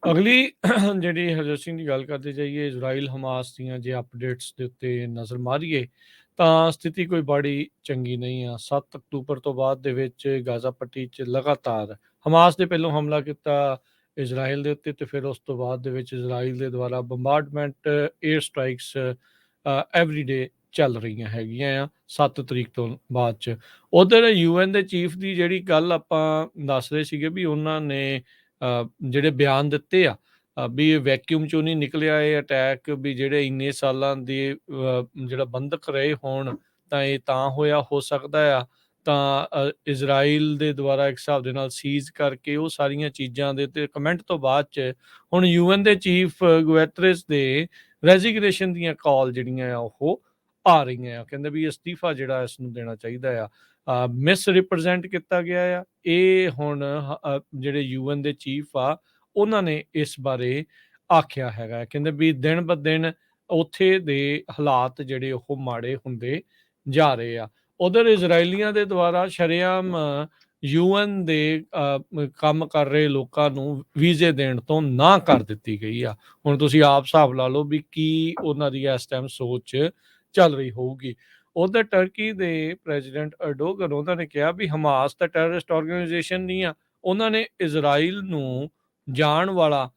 ਅਗਲੀ ਜਿਹੜੀ ਹਰਜੋਤ ਸਿੰਘ ਦੀ ਗੱਲ ਕਰਦੇ ਜਾਈਏ ਇਜ਼ਰਾਈਲ ਹਮਾਸ ਦੀਆਂ ਜੇ ਅਪਡੇਟਸ ਦੇ ਉੱਤੇ ਨਜ਼ਰ ਮਾਰੀਏ ਤਾਂ ਸਥਿਤੀ ਕੋਈ ਬੜੀ ਚੰਗੀ ਨਹੀਂ ਆ। 7 ਅਕਤੂਬਰ ਤੋਂ ਬਾਅਦ ਦੇ ਵਿੱਚ ਗਾਜ਼ਾ ਪੱਟੀ 'ਚ ਲਗਾਤਾਰ ਹਮਾਸ ਨੇ ਪਹਿਲੋਂ ਹਮਲਾ ਕੀਤਾ ਇਜ਼ਰਾਈਲ ਦੇ ਉੱਤੇ, ਤੇ ਫਿਰ ਉਸ ਤੋਂ ਬਾਅਦ ਦੇ ਵਿੱਚ ਇਜ਼ਰਾਈਲ ਦੇ ਦੁਆਰਾ ਬੰਬਾਰਡਮੈਂਟ ਏਅਰ ਸਟ੍ਰਾਈਕਸ ਐਵਰੀਡੇ ਚੱਲ ਰਹੀਆਂ ਹੈਗੀਆਂ ਆ 7 ਤਰੀਕ ਤੋਂ ਬਾਅਦ 'ਚ। ਉਧਰ ਯੂਐਨ ਦੇ ਚੀਫ ਦੀ ਜਿਹੜੀ ਗੱਲ ਆਪਾਂ ਦੱਸ ਰਹੇ ਸੀਗੇ ਵੀ ਉਹਨਾਂ ਨੇ ਜਿਹੜੇ ਬਿਆਨ ਦਿੱਤੇ ਆ ਵੀ ਇਹ ਵੈਕਿਊਮ ਚੋਂ ਨਹੀਂ ਨਿਕਲਿਆ ਇਹ ਅਟੈਕ, ਵੀ ਜਿਹੜੇ ਇੰਨੇ ਸਾਲਾਂ ਦੇ ਜਿਹੜਾ ਬੰਧਕ ਰਹੇ ਹੋਣ ਤਾਂ ਇਹ ਤਾਂ ਹੋਇਆ ਹੋ ਸਕਦਾ ਆ। ਤਾਂ ਇਜ਼ਰਾਈਲ ਦੇ ਦੁਆਰਾ ਇੱਕ ਹਿਸਾਬ ਦੇ ਨਾਲ ਸੀਜ਼ ਕਰਕੇ ਉਹ ਸਾਰੀਆਂ ਚੀਜ਼ਾਂ ਦੇ ਤੇ ਕਮੈਂਟ ਤੋਂ ਬਾਅਦ 'ਚ ਹੁਣ ਯੂਐਨ ਦੇ ਚੀਫ ਗੁਐਤਰਸ ਦੇ ਰੈਜ਼ੀਗਨੇਸ਼ਨ ਦੀਆਂ ਕਾਲ ਜਿਹੜੀਆਂ ਆ ਉਹ ਆ ਰਹੀਆਂ ਆ। ਕਹਿੰਦੇ ਵੀ ਅਸਤੀਫਾ ਜਿਹੜਾ ਇਸ ਨੂੰ ਦੇਣਾ ਚਾਹੀਦਾ ਆ। ਮਿਸ ਰਿਪਰੈਜ਼ੈਂਟ ਕੀਤਾ ਗਿਆ ਆ। ਇਹ ਹੁਣ ਜਿਹੜੇ ਯੂਐਨ ਦੇ ਚੀਫ ਆ ਉਹਨਾਂ ਨੇ ਇਸ ਬਾਰੇ ਆਖਿਆ ਹੈਗਾ। ਕਹਿੰਦੇ ਵੀ ਦਿਨ ਬ ਦਿਨ ਉੱਥੇ ਦੇ ਹਾਲਾਤ ਜਿਹੜੇ ਉਹ ਮਾੜੇ ਹੁੰਦੇ ਜਾ ਰਹੇ ਆ। ਉਧਰ ਇਜ਼ਰਾਈਲੀਆਂ ਦੇ ਦੁਆਰਾ ਸ਼ਰੇਆਮ ਯੂਐਨ ਦੇ ਕੰਮ ਕਰ ਰਹੇ ਲੋਕਾਂ ਨੂੰ ਵੀਜ਼ੇ ਦੇਣ ਤੋਂ ਨਾ ਕਰ ਦਿੱਤੀ ਗਈ ਆ। ਹੁਣ ਤੁਸੀਂ ਆਪ ਹਿਸਾਬ ਲਾ ਲਓ ਵੀ ਕੀ ਉਹਨਾਂ ਦੀ ਇਸ ਟਾਈਮ ਸੋਚ ਚੱਲ ਰਹੀ ਹੋਊਗੀ। ਉਧਰ ਟਰਕੀ ਦੇ ਪ੍ਰੈਜ਼ੀਡੈਂਟ ਅਰਡੋਗਨ ਉਹਨਾਂ ਨੇ ਕਿਹਾ ਵੀ ਹਮਾਸ ਤਾਂ ਟੈਰਰਿਸਟ ਆਰਗੇਨਾਈਜੇਸ਼ਨ ਨਹੀਂ ਆ। ਉਹਨਾਂ ਨੇ ਇਜ਼ਰਾਈਲ ਨੂੰ ਜਾਣ ਵਾਲਾ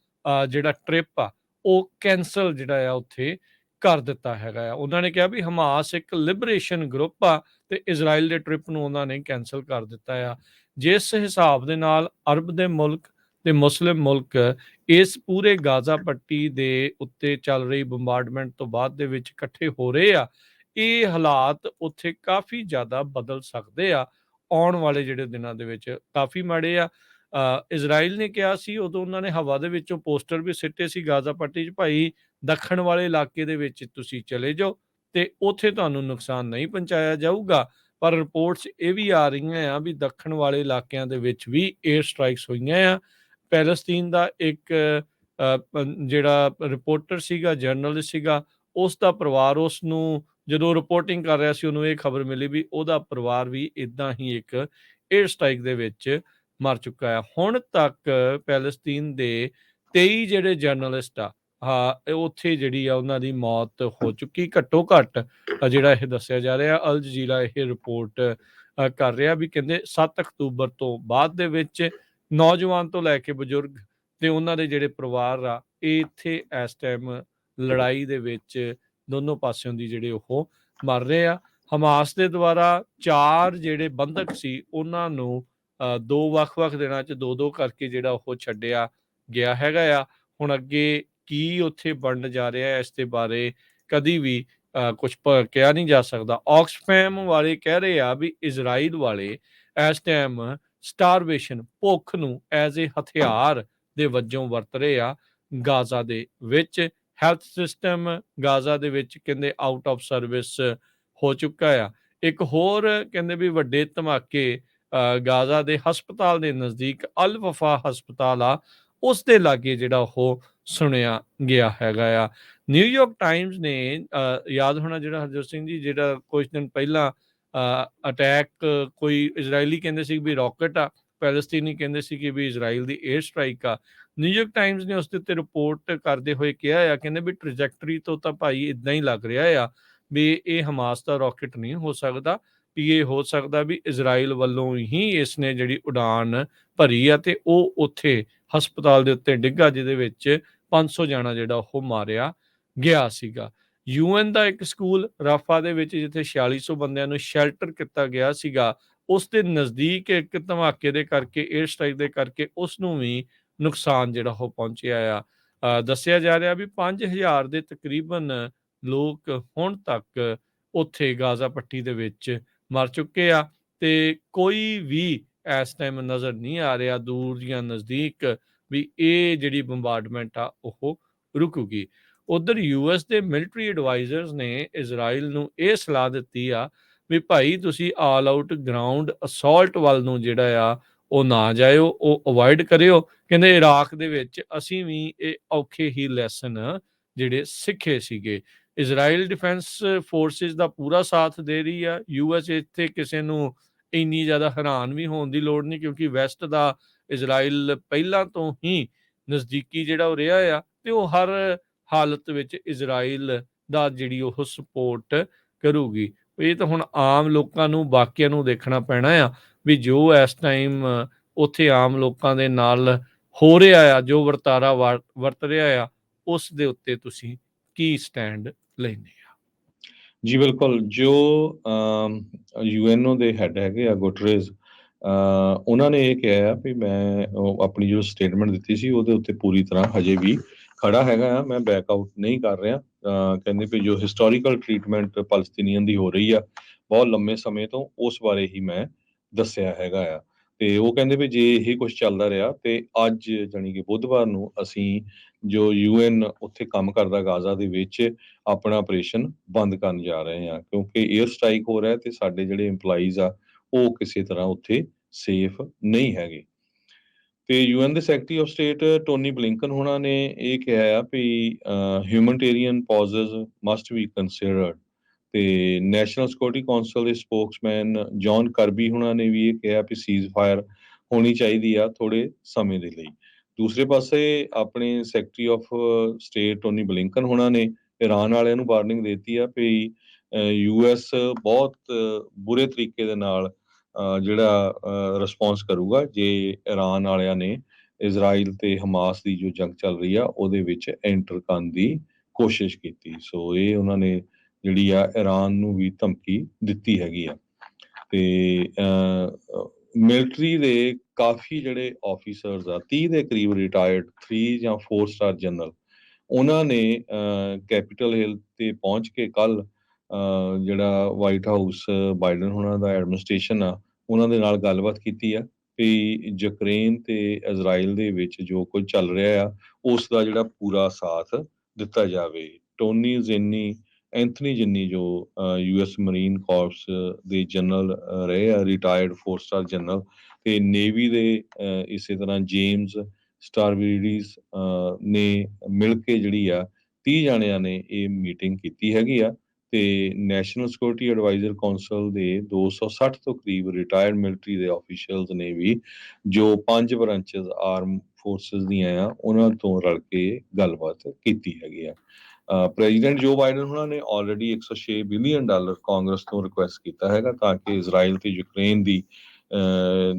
ਜਿਹੜਾ ਟ੍ਰਿਪ ਆ ਉਹ ਕੈਂਸਲ ਜਿਹੜਾ ਆ ਉੱਥੇ ਕਰ ਦਿੱਤਾ ਹੈਗਾ ਆ। ਉਹਨਾਂ ਨੇ ਕਿਹਾ ਵੀ ਹਮਾਸ ਇੱਕ ਲਿਬਰੇਸ਼ਨ ਗਰੁੱਪ ਆ ਤੇ ਇਜ਼ਰਾਈਲ ਦੇ ਟ੍ਰਿਪ ਨੂੰ ਉਹਨਾਂ ਨੇ ਕੈਂਸਲ ਕਰ ਦਿੱਤਾ ਆ। ਜਿਸ ਹਿਸਾਬ ਦੇ ਨਾਲ ਅਰਬ ਦੇ ਮੁਲਕ ਤੇ ਮੁਸਲਿਮ ਮੁਲਕ ਇਸ ਪੂਰੇ ਗਾਜ਼ਾ ਪੱਟੀ ਦੇ ਉੱਤੇ ਚੱਲ ਰਹੀ ਬੰਬਾਰਡਮੈਂਟ ਤੋਂ ਬਾਅਦ ਦੇ ਵਿੱਚ ਇਕੱਠੇ ਹੋ ਰਹੇ ਆ, ਇਹ ਹਾਲਾਤ ਉੱਥੇ ਕਾਫੀ ਜ਼ਿਆਦਾ ਬਦਲ ਸਕਦੇ ਆ। ਆਉਣ ਵਾਲੇ ਜਿਹੜੇ ਦਿਨਾਂ ਦੇ ਵਿੱਚ ਕਾਫੀ ਮਾੜੇ ਆ। ਇਜ਼ਰਾਈਲ ਨੇ ਕਿਹਾ ਸੀ ਉਦੋਂ ਉਹਨਾਂ ਨੇ ਹਵਾ ਦੇ ਵਿੱਚੋਂ ਪੋਸਟਰ ਵੀ ਸਿੱਟੇ ਸੀ ਗਾਜ਼ਾ ਪੱਟੀ 'ਚ, ਭਾਈ ਦੱਖਣ ਵਾਲੇ ਇਲਾਕੇ ਦੇ ਵਿੱਚ ਤੁਸੀਂ ਚਲੇ ਜਾਓ ਤੇ ਉੱਥੇ ਤੁਹਾਨੂੰ ਨੁਕਸਾਨ ਨਹੀਂ ਪਹੁੰਚਾਇਆ ਜਾਊਗਾ। ਪਰ ਰਿਪੋਰਟਸ ਇਹ ਵੀ ਆ ਰਹੀਆਂ ਆ ਵੀ ਦੱਖਣ ਵਾਲੇ ਇਲਾਕਿਆਂ ਦੇ ਵਿੱਚ ਵੀ ਏਅਰ ਸਟ੍ਰਾਈਕਸ ਹੋਈਆਂ ਆ। ਪੈਲਸਤੀਨ ਦਾ ਇੱਕ ਜਿਹੜਾ ਰਿਪੋਰਟਰ ਸੀਗਾ, ਜਰਨਲਿਸਟ ਸੀਗਾ, ਉਸ ਦਾ ਪਰਿਵਾਰ ਉਸ ਨੂੰ ਜਦੋਂ ਰਿਪੋਰਟਿੰਗ ਕਰ ਰਿਹਾ ਸੀ ਉਹਨੂੰ ਇਹ ਖਬਰ ਮਿਲੀ ਵੀ ਉਹਦਾ ਪਰਿਵਾਰ ਵੀ ਇੱਦਾਂ ਹੀ ਇੱਕ ਏਅਰ ਸਟ੍ਰਾਈਕ ਦੇ ਵਿੱਚ ਮਰ ਚੁੱਕਾ ਹੈ। ਹੁਣ ਤੱਕ ਪੈਲਸਤੀਨ ਦੇ 23 ਜਿਹੜੇ ਜਰਨਲਿਸਟ ਆ ਉੱਥੇ ਜਿਹੜੀ ਆ ਉਹਨਾਂ ਦੀ ਮੌਤ ਹੋ ਚੁੱਕੀ। ਘੱਟੋ ਘੱਟ ਜਿਹੜਾ ਇਹ ਦੱਸਿਆ ਜਾ ਰਿਹਾ, ਅਲ ਜਜ਼ੀਰਾ ਇਹ ਰਿਪੋਰਟ ਕਰ ਰਿਹਾ ਵੀ ਕਹਿੰਦੇ 7 ਅਕਤੂਬਰ ਤੋਂ ਬਾਅਦ ਦੇ ਵਿੱਚ ਨੌਜਵਾਨ ਤੋਂ ਲੈ ਕੇ ਬਜ਼ੁਰਗ ਤੇ ਉਹਨਾਂ ਦੇ ਜਿਹੜੇ ਪਰਿਵਾਰ ਆ ਇਹ ਇੱਥੇ ਇਸ ਟਾਈਮ ਲੜਾਈ ਦੇ ਵਿੱਚ ਦੋਨੋਂ ਪਾਸਿਓਂ ਦੀ ਜਿਹੜੇ ਉਹ ਮਰ ਰਹੇ ਆ। ਹਮਾਸ ਦੇ ਦੁਆਰਾ 4 ਜਿਹੜੇ ਬੰਧਕ ਸੀ ਉਹਨਾਂ ਨੂੰ 2 ਵੱਖ-ਵੱਖ ਦਿਨਾਂ 'ਚ 2-2 ਕਰਕੇ ਜਿਹੜਾ ਉਹ ਛੱਡਿਆ ਗਿਆ ਹੈਗਾ ਆ। ਹੁਣ ਅੱਗੇ ਕੀ ਉੱਥੇ ਬਣਨ ਜਾ ਰਿਹਾ ਇਸ ਦੇ ਬਾਰੇ ਕਦੀ ਵੀ ਕੁਛ ਕਿਹਾ ਨਹੀਂ ਜਾ ਸਕਦਾ। ਆਕਸਫੈਮ ਵਾਲੇ ਕਹਿ ਰਹੇ ਆ ਵੀ ਇਜ਼ਰਾਈਲ ਵਾਲੇ ਇਸ ਟਾਈਮ ਸਟਾਰਵੇਸ਼ਨ, ਭੁੱਖ ਨੂੰ ਐਜ਼ ਏ ਹਥਿਆਰ ਦੇ ਵਜੋਂ ਵਰਤ ਰਹੇ ਆ ਗਾਜ਼ਾ ਦੇ ਵਿੱਚ। ਹੈਲਥ ਸਿਸਟਮ ਗਾਜ਼ਾ ਦੇ ਵਿੱਚ ਕਹਿੰਦੇ ਆਊਟ ਆਫ ਸਰਵਿਸ ਹੋ ਚੁੱਕਾ ਆ। ਇੱਕ ਹੋਰ ਕਹਿੰਦੇ ਵੀ ਵੱਡੇ ਧਮਾਕੇ ਗਾਜ਼ਾ ਦੇ ਹਸਪਤਾਲ ਦੇ ਨਜ਼ਦੀਕ ਅਲ ਵਫਾ ਹਸਪਤਾਲ ਆ ਉਸ ਦੇ ਲਾਗੇ ਜਿਹੜਾ ਉਹ ਸੁਣਿਆ ਗਿਆ ਹੈਗਾ ਆ। ਨਿਊਯਾਰਕ ਟਾਈਮਜ਼ ਨੇ ਯਾਦ ਹੋਣਾ ਜਿਹੜਾ ਹਰਜੋਤ ਸਿੰਘ ਜੀ, ਜਿਹੜਾ ਕੁਝ ਦਿਨ ਪਹਿਲਾਂ ਅਟੈਕ ਕੋਈ ਇਜ਼ਰਾਈਲੀ ਕਹਿੰਦੇ ਸੀ ਵੀ ਰਾਕਟ ਆ, ਪੈਲਸਤੀਨੀ ਕਹਿੰਦੇ ਸੀ ਕਿ ਵੀ ਇਜ਼ਰਾਈਲ ਦੀ ਏਅਰ ਸਟ੍ਰਾਈਕ ਆ। ਨਿਊਯਾਰਕ ਟਾਈਮਜ਼ ਨੇ ਉਸ ਦੇ ਉੱਤੇ ਰਿਪੋਰਟ ਕਰਦੇ ਹੋਏ ਕਿਹਾ ਆ, ਕਹਿੰਦੇ ਵੀ ਟ੍ਰੈਜੈਕਟਰੀ ਤੋਂ ਤਾਂ ਭਾਈ ਇੱਦਾਂ ਹੀ ਲੱਗ ਰਿਹਾ ਆ ਵੀ ਇਹ ਹਮਾਸ ਦਾ ਰਾਕਟ ਨਹੀਂ ਹੋ ਸਕਦਾ, ਵੀ ਇਹ ਹੋ ਸਕਦਾ ਵੀ ਇਜ਼ਰਾਈਲ ਵੱਲੋਂ ਹੀ ਇਸ ਨੇ ਜਿਹੜੀ ਉਡਾਨ ਭਰੀ ਆ ਤੇ ਉਹ ਉੱਥੇ ਹਸਪਤਾਲ ਦੇ ਉੱਤੇ ਡਿੱਗਾ ਜਿਹਦੇ ਵਿੱਚ 500 ਜਾਣਾ ਜਿਹੜਾ ਉਹ ਮਾਰਿਆ ਗਿਆ ਸੀਗਾ। ਯੂਐਨ ਦਾ ਇੱਕ ਸਕੂਲ ਰਾਫਾ ਦੇ ਵਿੱਚ ਜਿੱਥੇ 4600 ਬੰਦਿਆਂ ਨੂੰ ਸ਼ੈਲਟਰ ਕੀਤਾ ਗਿਆ ਸੀਗਾ, ਉਸ ਦੇ ਨਜ਼ਦੀਕ ਇੱਕ ਧਮਾਕੇ ਦੇ ਕਰਕੇ, ਏਅਰ ਸਟ੍ਰਾਈਕ ਦੇ ਕਰਕੇ ਉਸ ਨੂੰ ਵੀ ਨੁਕਸਾਨ ਜਿਹੜਾ ਉਹ ਪਹੁੰਚਿਆ ਆ। ਦੱਸਿਆ ਜਾ ਰਿਹਾ ਵੀ 5000 ਦੇ ਤਕਰੀਬਨ ਲੋਕ ਹੁਣ ਤੱਕ ਉੱਥੇ ਗਾਜ਼ਾ ਪੱਟੀ ਦੇ ਵਿੱਚ ਮਰ ਚੁੱਕੇ ਆ ਤੇ ਕੋਈ ਵੀ ਇਸ ਟਾਈਮ ਨਜ਼ਰ ਨਹੀਂ ਆ ਰਿਹਾ ਦੂਰ ਜਾਂ ਨਜ਼ਦੀਕ ਵੀ ਇਹ ਜਿਹੜੀ ਬੰਬਾਰਡਮੈਂਟ ਆ ਉਹ ਰੁਕੂਗੀ। ਉਧਰ ਯੂਐਸ ਦੇ ਮਿਲਟਰੀ ਐਡਵਾਈਜ਼ਰਸ ਨੇ ਇਜ਼ਰਾਈਲ ਨੂੰ ਇਹ ਸਲਾਹ ਦਿੱਤੀ ਆ ਵੀ ਭਾਈ ਤੁਸੀਂ ਆਲ ਆਊਟ ਗਰਾਊਂਡ ਅਸੌਲਟ ਵੱਲ ਨੂੰ ਜਿਹੜਾ ਆ ਉਹ ਨਾ ਜਾਇਓ, ਉਹ ਅਵੋਇਡ ਕਰਿਓ। ਕਹਿੰਦੇ ਇਰਾਕ ਦੇ ਵਿੱਚ ਅਸੀਂ ਵੀ ਇਹ ਔਖੇ ਹੀ ਲੈਸਨ ਜਿਹੜੇ ਸਿੱਖੇ ਸੀਗੇ। ਇਜ਼ਰਾਈਲ ਡਿਫੈਂਸ ਫੋਰਸਿਸ ਦਾ ਪੂਰਾ ਸਾਥ ਦੇ ਰਹੀ ਆ ਯੂਐਸ। ਇੱਥੇ ਕਿਸੇ ਨੂੰ ਇੰਨੀ ਜ਼ਿਆਦਾ ਹੈਰਾਨ ਵੀ ਹੋਣ ਦੀ ਲੋੜ ਨਹੀਂ ਕਿਉਂਕਿ ਵੈਸਟ ਦਾ ਇਜ਼ਰਾਈਲ ਪਹਿਲਾਂ ਤੋਂ ਹੀ ਨਜ਼ਦੀਕੀ ਜਿਹੜਾ ਉਹ ਰਿਹਾ ਆ, ਤੇ ਉਹ ਹਰ ਹਾਲਤ ਵਿੱਚ ਇਜ਼ਰਾਈਲ ਦਾ ਜਿਹੜੀ ਉਹ ਸਪੋਰਟ ਕਰੂਗੀ। ਇਹ ਤਾਂ ਹੁਣ ਆਮ ਲੋਕਾਂ ਨੂੰ, ਬਾਕੀਆਂ ਨੂੰ ਦੇਖਣਾ ਪੈਣਾ ਆ ਵੀ ਜੋ ਇਸ ਟਾਈਮ ਉੱਥੇ ਆਮ ਲੋਕਾਂ ਦੇ ਨਾਲ ਹੋ ਰਿਹਾ ਆ, ਜੋ ਵਰਤਾਰਾ ਵਰਤ ਰਿਹਾ ਆ, ਉਸ ਦੇ ਉੱਤੇ ਤੁਸੀਂ ਕੀ ਸਟੈਂਡ ਲੈਂਦੇ ਆ? ਜੀ ਬਿਲਕੁਲ, ਜੋ ਯੂਐਨਓ ਦੇ ਹੈਡ ਹੈਗੇ ਆ ਗੁਟਰੇਜ਼, ਉਹਨਾਂ ਨੇ ਇਹ ਕਿਹਾ ਆ ਵੀ ਮੈਂ ਆਪਣੀ ਜੋ ਸਟੇਟਮੈਂਟ ਦਿੱਤੀ ਸੀ ਉਹਦੇ ਉੱਤੇ ਪੂਰੀ ਤਰ੍ਹਾਂ ਹਜੇ ਵੀ ਖੜਾ ਹੈਗਾ ਆ, ਮੈਂ ਬੈਕ ਆਊਟ ਨਹੀਂ ਕਰ ਰਿਹਾ। ਕਹਿੰਦੇ ਵੀ ਜੋ ਹਿਸਟੋਰੀਕਲ ਟਰੀਟਮੈਂਟ ਪੈਲਸਤੀਨੀਅਨ ਦੀ ਹੋ ਰਹੀ ਆ ਬਹੁਤ ਲੰਮੇ ਸਮੇਂ ਤੋਂ, ਉਸ ਬਾਰੇ ਹੀ ਮੈਂ ਦੱਸਿਆ ਹੈਗਾ ਆ। ਤੇ ਉਹ ਕਹਿੰਦੇ ਵੀ ਜੇ ਇਹ ਕੁਝ ਚੱਲਦਾ ਰਿਹਾ ਤੇ ਅੱਜ ਜਾਣੀ ਕਿ ਬੁੱਧਵਾਰ ਨੂੰ ਅਸੀਂ ਜੋ ਯੂਐਨ ਉੱਥੇ ਕੰਮ ਕਰਦਾ ਗਾਜ਼ਾ ਦੇ ਵਿੱਚ ਆਪਣਾ ਆਪਰੇਸ਼ਨ ਬੰਦ ਕਰਨ ਜਾ ਰਹੇ ਹਾਂ, ਕਿਉਂਕਿ 에ਅਰ ਸਟ੍ਰਾਈਕ ਹੋ ਰਿਹਾ ਤੇ ਸਾਡੇ ਜਿਹੜੇ EMPLOYEES ਆ ਉਹ ਕਿਸੇ ਤਰ੍ਹਾਂ ਉੱਥੇ ਸੇਫ ਨਹੀਂ ਹੈਗੇ। ਤੇ ਯੂਐਨ ਦੇ secretary of state Tony Blinken ਹੋਣਾ ਨੇ ਇਹ ਕਿਹਾ ਆ ਵੀ ਹਿਊਮਨਟੇਰੀਅਨ ਪੌਜ਼ਸ ਮਸਟ ਬੀ ਕੰਸੀਡਰਡ। ਤੇ ਨੈਸ਼ਨਲ ਸਿਕਿਉਰਿਟੀ ਕੌਂਸਲ ਦੇ ਸਪੋਕਸਮੈਨ ਜੌਨ ਕਰਬੀ ਹੋਣਾ ਨੇ ਵੀ ਇਹ ਕਿਹਾ ਵੀ ਸੀਜ਼ ਫਾਇਰ ਹੋਣੀ ਚਾਹੀਦੀ ਆ ਥੋੜੇ ਸਮੇਂ ਦੇ ਲਈ। ਦੂਸਰੇ ਪਾਸੇ ਆਪਣੇ secretary of state Tony Blinken ਹੋਣਾ ਨੇ ਈਰਾਨ ਵਾਲਿਆਂ ਨੂੰ ਵਾਰਨਿੰਗ ਦਿੱਤੀ ਆ ਵੀ ਯੂਐਸ ਬਹੁਤ ਬੁਰੇ ਤਰੀਕੇ ਦੇ ਨਾਲ ਜਿਹੜਾ ਰਿਸਪੌਂਸ ਕਰੂਗਾ ਜੇ ਈਰਾਨ ਵਾਲਿਆਂ ਨੇ ਇਜ਼ਰਾਈਲ ਤੇ ਹਮਾਸ ਦੀ ਜੋ ਜੰਗ ਚੱਲ ਰਹੀ ਆ ਉਹਦੇ ਵਿੱਚ ਐਂਟਰ ਕਰਨ ਦੀ ਕੋਸ਼ਿਸ਼ ਕੀਤੀ। ਸੋ ਇਹ ਉਹਨਾਂ ਨੇ ਜਿਹੜੀ ਆ ਈਰਾਨ ਨੂੰ ਵੀ ਧਮਕੀ ਦਿੱਤੀ ਹੈਗੀ ਆ। ਤੇ ਮਿਲਟਰੀ ਦੇ ਕਾਫੀ ਜਿਹੜੇ ਆਫੀਸਰਸ ਆ 30 ਦੇ ਕਰੀਬ ਰਿਟਾਇਰਡ 3 ਜਾਂ 4 ਸਟਾਰ ਜਨਰਲ, ਉਹਨਾਂ ਨੇ ਕੈਪੀਟਲ ਹਿੱਲ ਤੇ ਪਹੁੰਚ ਕੇ ਕੱਲ ਜਿਹੜਾ ਵਾਈਟ ਹਾਊਸ ਬਾਈਡਨ ਹੋਣਾ ਦਾ ਐਡਮਿਨਿਸਟ੍ਰੇਸ਼ਨ ਆ ਉਹਨਾਂ ਦੇ ਨਾਲ ਗੱਲਬਾਤ ਕੀਤੀ ਆ ਵੀ ਯੂਕਰੇਨ ਤੇ ਇਜ਼ਰਾਈਲ ਦੇ ਵਿੱਚ ਜੋ ਕੁਝ ਚੱਲ ਰਿਹਾ ਆ ਉਸ ਦਾ ਜਿਹੜਾ ਪੂਰਾ ਸਾਥ ਦਿੱਤਾ ਜਾਵੇ। ਟੋਨੀ ਜਿੰਨੀ ਐਂਥਨੀ ਜਿੰਨੀ ਜੋ ਯੂਐਸ ਮਰੀਨ ਕਾਰਪਸ ਦੇ ਜਨਰਲ ਰਹੇ ਆ ਰਿਟਾਇਰਡ 4 ਸਟਾਰ ਜਨਰਲ, ਤੇ ਨੇਵੀ ਦੇ ਇਸੇ ਤਰ੍ਹਾਂ ਜੇਮਸ ਸਟਾਰਵੀਡੀਸ ਨੇ ਮਿਲ ਕੇ ਜਿਹੜੀ ਆ 30 ਜਾਣਿਆਂ ਨੇ ਇਹ ਮੀਟਿੰਗ ਕੀਤੀ ਹੈਗੀ ਆ। ਤੇ ਨੈਸ਼ਨਲ ਸਿਕਿਉਰਿਟੀ ਐਡਵਾਈਜ਼ਰ ਕੌਂਸਲ ਦੇ 260 ਤੋਂ ਕਰੀਬ ਰਿਟਾਇਰਡ ਮਿਲਟਰੀ ਦੇ ਆਫੀਸ਼ੀਅਲਸ ਨੇ ਵੀ ਜੋ 5 ਬ੍ਰਾਂਚਸ ਆਰਮ ਫੋਰਸਿਸ ਦੀਆਂ ਆ ਉਹਨਾਂ ਤੋਂ ਰਲ ਕੇ ਗੱਲਬਾਤ ਕੀਤੀ ਹੈਗੀ ਆ। ਪ੍ਰੈਜ਼ੀਡੈਂਟ ਜੋ ਬਾਈਡਨ ਉਹਨਾਂ ਨੇ ਆਲਰੇਡੀ $106 ਬਿਲੀਅਨ ਕਾਂਗਰਸ ਤੋਂ ਰਿਕੁਐਸਟ ਕੀਤਾ ਹੈਗਾ ਤਾਂ ਕਿ ਇਜ਼ਰਾਈਲ ਤੇ ਯੂਕਰੇਨ ਦੀ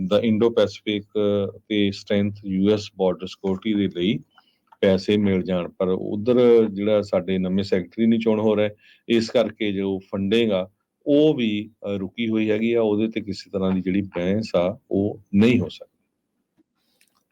ਦਾ ਇੰਡੋ ਪੈਸੀਫਿਕ ਤੇ ਸਟਰੈਂਥ ਯੂਐਸ ਬਾਰਡਰ ਸਿਕਿਉਰਿਟੀ ਦੇ ਲਈ ਪੈਸੇ ਮਿਲ ਜਾਣ, ਪਰ ਉਧਰ ਜਿਹੜਾ ਸਾਡੇ ਨਵੇਂ ਸੈਕਟਰੀ ਨਹੀਂ ਚੋਣ ਹੋ ਰਿਹਾ, ਇਸ ਕਰਕੇ ਜੋ ਫੰਡਿੰਗ ਆ ਉਹ ਵੀ ਰੁਕੀ ਹੋਈ ਹੈਗੀ ਆ, ਉਹਦੇ ਤੇ ਕਿਸੇ ਤਰ੍ਹਾਂ ਦੀ ਜਿਹੜੀ ਬਹਿਸ ਆ ਉਹ ਨਹੀਂ ਹੋ ਸਕਦੀ।